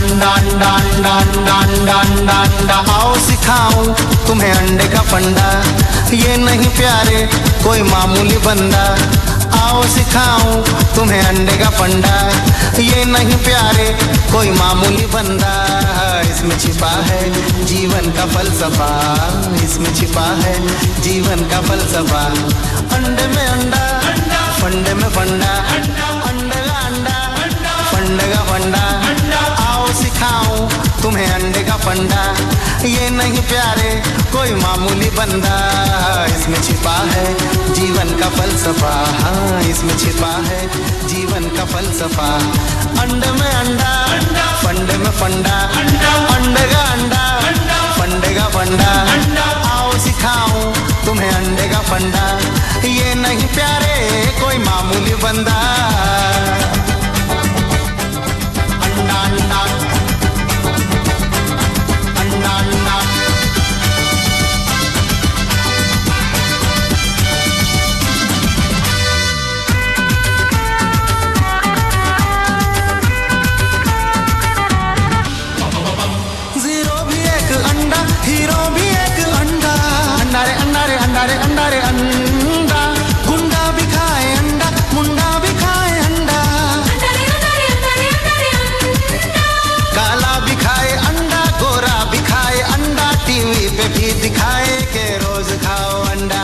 अंडा अंडा अंडा अंडा अंडा अंडा अंडा आओ सिखाऊं तुम्हें अंडे का फंडा, ये नहीं प्यारे कोई मामूली बंदा। आओ सिखाऊं तुम्हें अंडे का फंडा, ये नहीं प्यारे कोई मामूली बंदा। इसमें छिपा है जीवन का फलसफा, इसमें छिपा है जीवन का फलसफा। अंडे में अंडा, फंडे में फंडा, अंडे का अंडा, फंडे का फंडा। आओ सिखाऊं तुम्हें अंडे का फंडा, ये नहीं प्यारे कोई मामूली बंदा। इसमें छिपा है जीवन का फलसफा, हाँ इसमें छिपा है जीवन का फलसफा। अंडे में अंडा, फंडे में फंडा, अंडे का अंडा, फंडे का फंडा। आओ सिखाऊं तुम्हें अंडे का फंडा, ये नहीं प्यारे कोई मामूली बंदा। अंडा अंडा अंडा अंडा जीरो भी एक अंडा, हीरो भी एक अंडा। अंडा रे अंडा रे अंडा रे अंडा रे अंडा, गुंडा भी खाए अंडा, मुंडा भी खाए अंडा। काला भी खाए अंडा, गोरा भी खाए अंडा, टीवी पे भी दिखाए के रोज खाओ अंडा।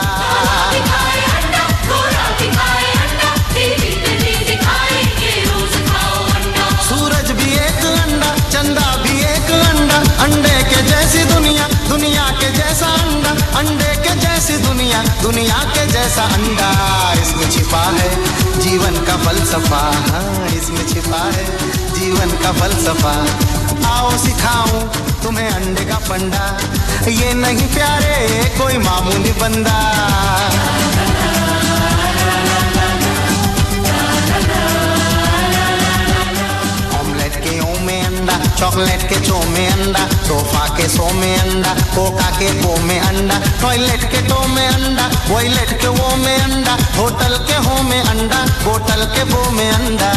सूरज भी एक अंडा, चंदा भी एक अंडा, अंडे के जैसी दुनिया, दुनिया के जैसा अंडा, अंडे के जैसी दुनिया, दुनिया के जैसा अंडा। इसमें छिपा है जीवन का फलसफा, हाँ इसमें छिपा है जीवन का फलसफा। आओ सिखाऊं तुम्हें अंडे का फंडा, ये नहीं प्यारे कोई मामूली बंदा। ऑमलेट के ओ में अंडा, चॉकलेट के चो में अंडा, सोफा के सो में अंडा, कोका के को में अंडा, टॉयलेट के टो में अंडा, वॉयलेट के वो में अंडा, होटल के हो में अंडा, बोतल के बो में अंडा।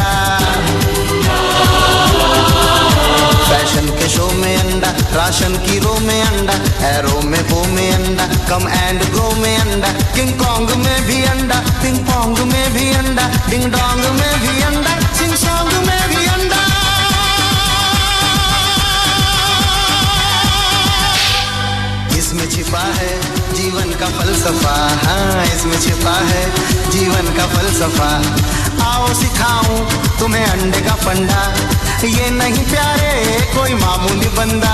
फैशन के शो में अंडा, राशन की रो में अंडा, एरो में बो में अंडा, कम एंड ग्रो में अंडा, किंग कॉन्ग में भी अंडा, पिंग पोंग में भी अंडा, डिंग डोंग में भी अंडा, सिंग सॉन्ग में भी अंडा। इसमें छिपा है जीवन का फलसफा, हाँ इसमें छिपा है जीवन का फलसफा। आओ सिखाऊं तुम्हें अंडे का फंडा, ये नहीं प्यारे कोई मामूली बंदा।